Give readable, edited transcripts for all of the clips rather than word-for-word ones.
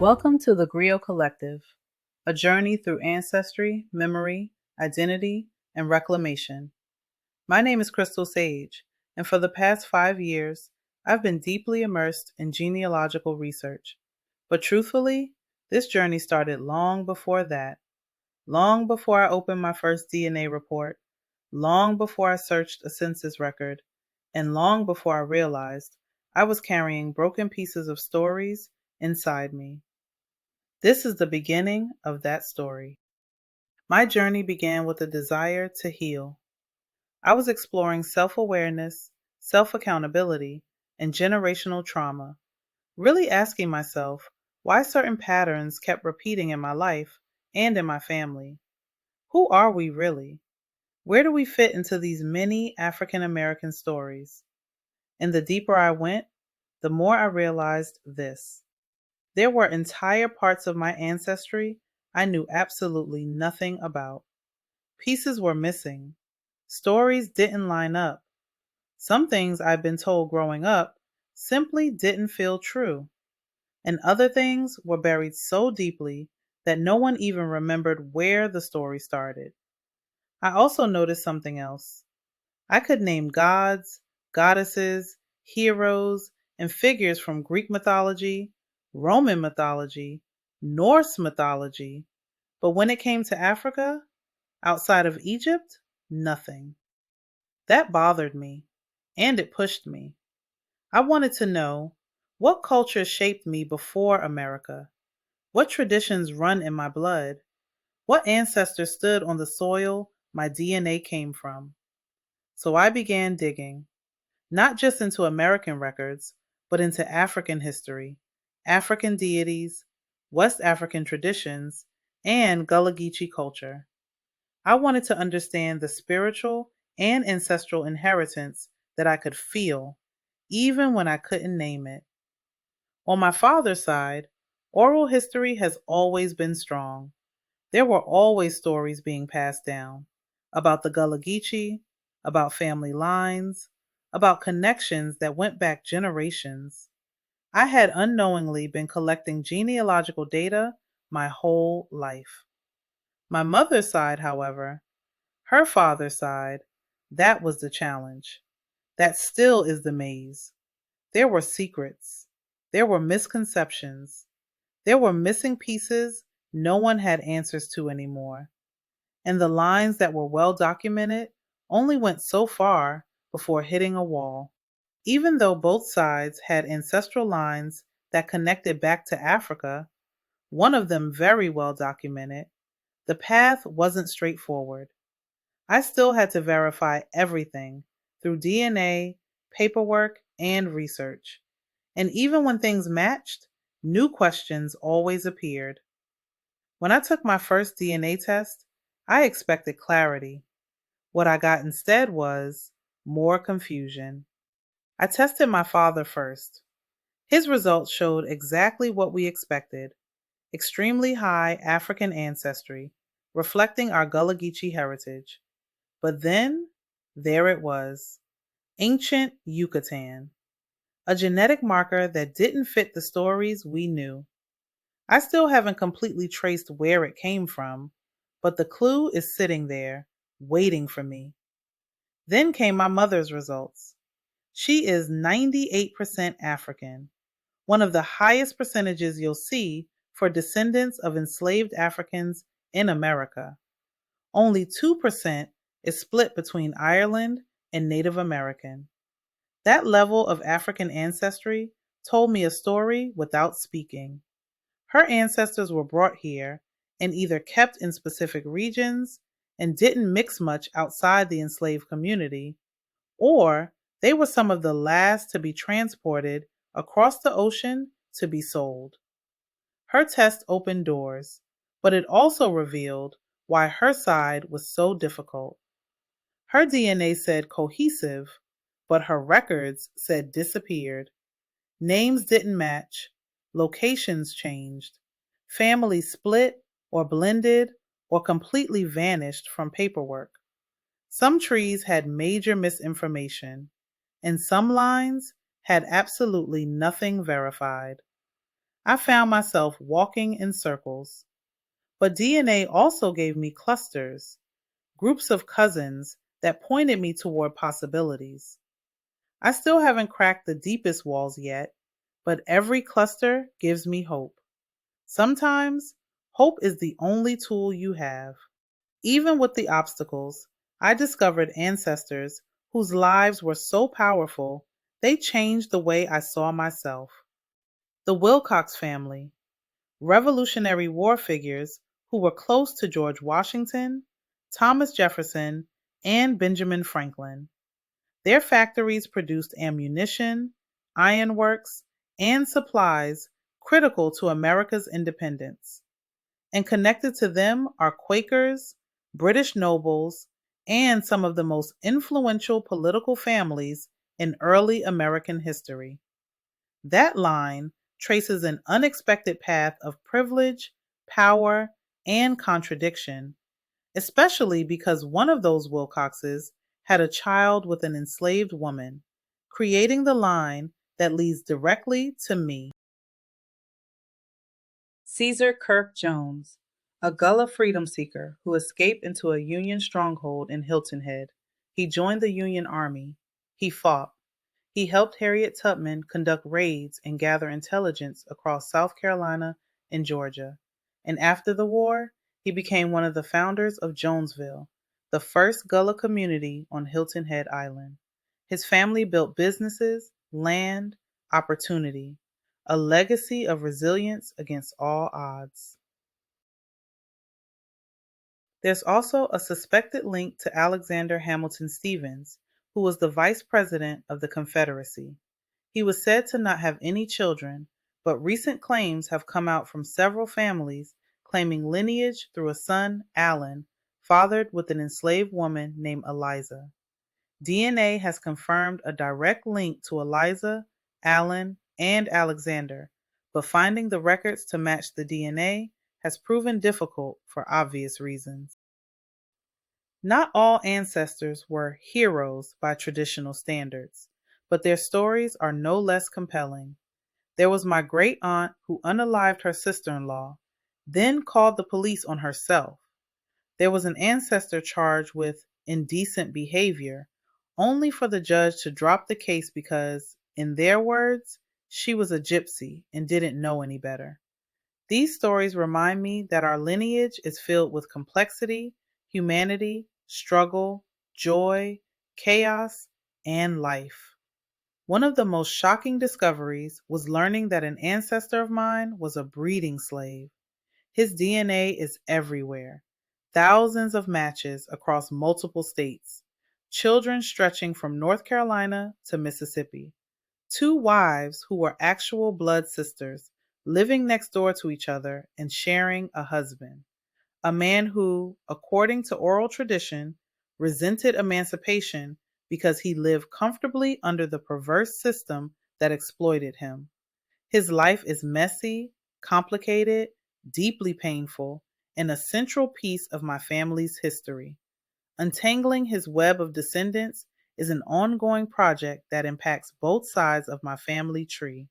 Welcome to the Griot Collective, a journey through ancestry, memory, identity, and reclamation. My name is Crystal Sage, and for the past 5 years, I've been deeply immersed in genealogical research. But truthfully, this journey started long before that, long before I opened my first DNA report, long before I searched a census record, and long before I realized I was carrying broken pieces of stories inside me. This is the beginning of that story. My journey began with a desire to heal. I was exploring self-awareness, self-accountability, and generational trauma, really asking myself why certain patterns kept repeating in my life and in my family. Who are we really? Where do we fit into these many African American stories? And the deeper I went, the more I realized this. There were entire parts of my ancestry I knew absolutely nothing about. Pieces were missing. Stories didn't line up. Some things I'd been told growing up simply didn't feel true. And other things were buried so deeply that no one even remembered where the story started. I also noticed something else. I could name gods, goddesses, heroes, and figures from Greek mythology, Roman mythology, Norse mythology, but when it came to Africa, outside of Egypt, nothing. That bothered me, and it pushed me. I wanted to know what culture shaped me before America, what traditions run in my blood, what ancestors stood on the soil my DNA came from. So I began digging, not just into American records, but into African history, African deities, West African traditions, and Gullah Geechee culture. I wanted to understand the spiritual and ancestral inheritance that I could feel, even when I couldn't name it. On my father's side, oral history has always been strong. There were always stories being passed down about the Gullah Geechee, about family lines, about connections that went back generations. I had unknowingly been collecting genealogical data my whole life. My mother's side, however, her father's side, that was the challenge. That still is the maze. There were secrets. There were misconceptions. There were missing pieces no one had answers to anymore. And the lines that were well documented only went so far before hitting a wall. Even though both sides had ancestral lines that connected back to Africa, one of them very well documented, the path wasn't straightforward. I still had to verify everything through DNA, paperwork, and research. And even when things matched, new questions always appeared. When I took my first DNA test, I expected clarity. What I got instead was more confusion. I tested my father first. His results showed exactly what we expected: extremely high African ancestry, reflecting our Gullah Geechee heritage. But then, there it was, ancient Yucatan, a genetic marker that didn't fit the stories we knew. I still haven't completely traced where it came from, but the clue is sitting there, waiting for me. Then came my mother's results. She is 98% African, one of the highest percentages you'll see for descendants of enslaved Africans in America. Only 2% is split between Ireland and Native American. That level of African ancestry told me a story without speaking. Her ancestors were brought here and either kept in specific regions and didn't mix much outside the enslaved community, or they were some of the last to be transported across the ocean to be sold. Her test opened doors, but it also revealed why her side was so difficult. Her DNA said cohesive, but her records said disappeared. Names didn't match, locations changed, families split or blended or completely vanished from paperwork. Some trees had major misinformation, and some lines had absolutely nothing verified. I found myself walking in circles. But DNA also gave me clusters, groups of cousins that pointed me toward possibilities. I still haven't cracked the deepest walls yet, but every cluster gives me hope. Sometimes, hope is the only tool you have. Even with the obstacles, I discovered ancestors whose lives were so powerful, they changed the way I saw myself. The Wilcox family, Revolutionary War figures who were close to George Washington, Thomas Jefferson, and Benjamin Franklin. Their factories produced ammunition, ironworks, and supplies critical to America's independence. And connected to them are Quakers, British nobles, and some of the most influential political families in early American history. That line traces an unexpected path of privilege, power, and contradiction, especially because one of those Wilcoxes had a child with an enslaved woman, creating the line that leads directly to me. Caesar Kirk Jones, a Gullah freedom seeker who escaped into a Union stronghold in Hilton Head. He joined the Union Army. He fought. He helped Harriet Tubman conduct raids and gather intelligence across South Carolina and Georgia. And after the war, he became one of the founders of Jonesville, the first Gullah community on Hilton Head Island. His family built businesses, land, opportunity, a legacy of resilience against all odds. There's also a suspected link to Alexander Hamilton Stevens, who was the vice president of the Confederacy. He was said to not have any children, but recent claims have come out from several families claiming lineage through a son, Allen, fathered with an enslaved woman named Eliza. DNA has confirmed a direct link to Eliza, Allen, and Alexander, but finding the records to match the DNA has proven difficult for obvious reasons. Not all ancestors were heroes by traditional standards, but their stories are no less compelling. There was my great aunt who unalived her sister-in-law, then called the police on herself. There was an ancestor charged with indecent behavior, only for the judge to drop the case because, in their words, she was a gypsy and didn't know any better. These stories remind me that our lineage is filled with complexity, humanity, struggle, joy, chaos, and life. One of the most shocking discoveries was learning that an ancestor of mine was a breeding slave. His DNA is everywhere. Thousands of matches across multiple states. Children stretching from North Carolina to Mississippi. Two wives who were actual blood sisters, living next door to each other and sharing a husband. A man who, according to oral tradition, resented emancipation because he lived comfortably under the perverse system that exploited him. His life is messy, complicated, deeply painful, and a central piece of my family's history. Untangling his web of descendants is an ongoing project that impacts both sides of my family tree.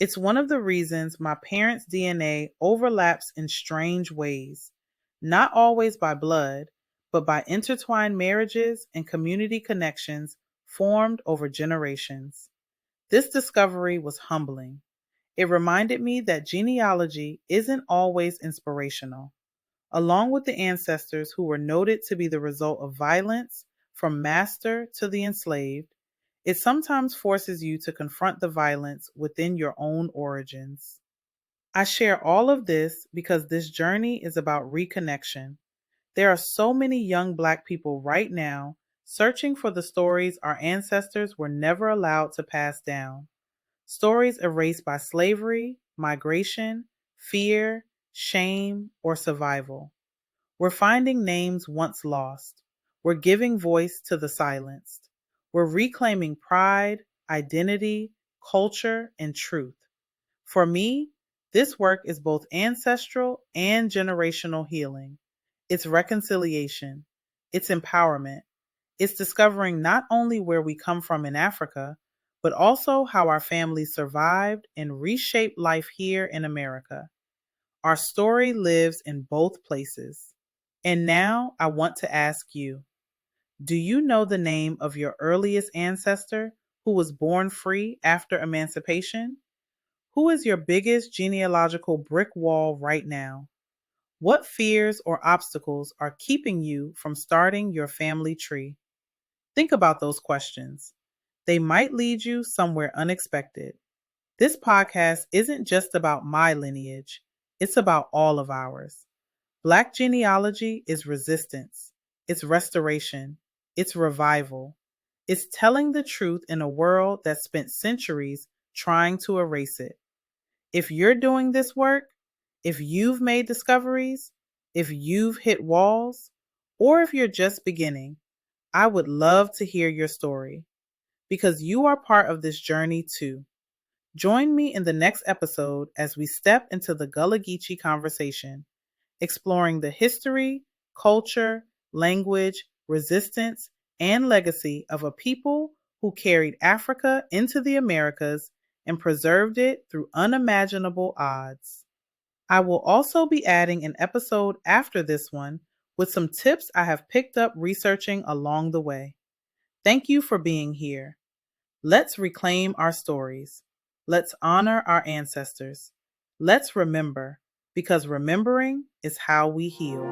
It's one of the reasons my parents' DNA overlaps in strange ways, not always by blood, but by intertwined marriages and community connections formed over generations. This discovery was humbling. It reminded me that genealogy isn't always inspirational. Along with the ancestors who were noted to be the result of violence, from master to the enslaved, it sometimes forces you to confront the violence within your own origins. I share all of this because this journey is about reconnection. There are so many young Black people right now searching for the stories our ancestors were never allowed to pass down. Stories erased by slavery, migration, fear, shame, or survival. We're finding names once lost. We're giving voice to the silenced. We're reclaiming pride, identity, culture, and truth. For me, this work is both ancestral and generational healing. It's reconciliation. It's empowerment. It's discovering not only where we come from in Africa, but also how our families survived and reshaped life here in America. Our story lives in both places. And now I want to ask you, do you know the name of your earliest ancestor who was born free after emancipation? Who is your biggest genealogical brick wall right now? What fears or obstacles are keeping you from starting your family tree? Think about those questions. They might lead you somewhere unexpected. This podcast isn't just about my lineage, it's about all of ours. Black genealogy is resistance, it's restoration, it's revival. It's telling the truth in a world that spent centuries trying to erase it. If you're doing this work, if you've made discoveries, if you've hit walls, or if you're just beginning, I would love to hear your story because you are part of this journey too. Join me in the next episode as we step into the Gullah Geechee conversation, exploring the history, culture, language, resistance, and legacy of a people who carried Africa into the Americas and preserved it through unimaginable odds. I will also be adding an episode after this one with some tips I have picked up researching along the way. Thank you for being here. Let's reclaim our stories. Let's honor our ancestors. Let's remember, because remembering is how we heal.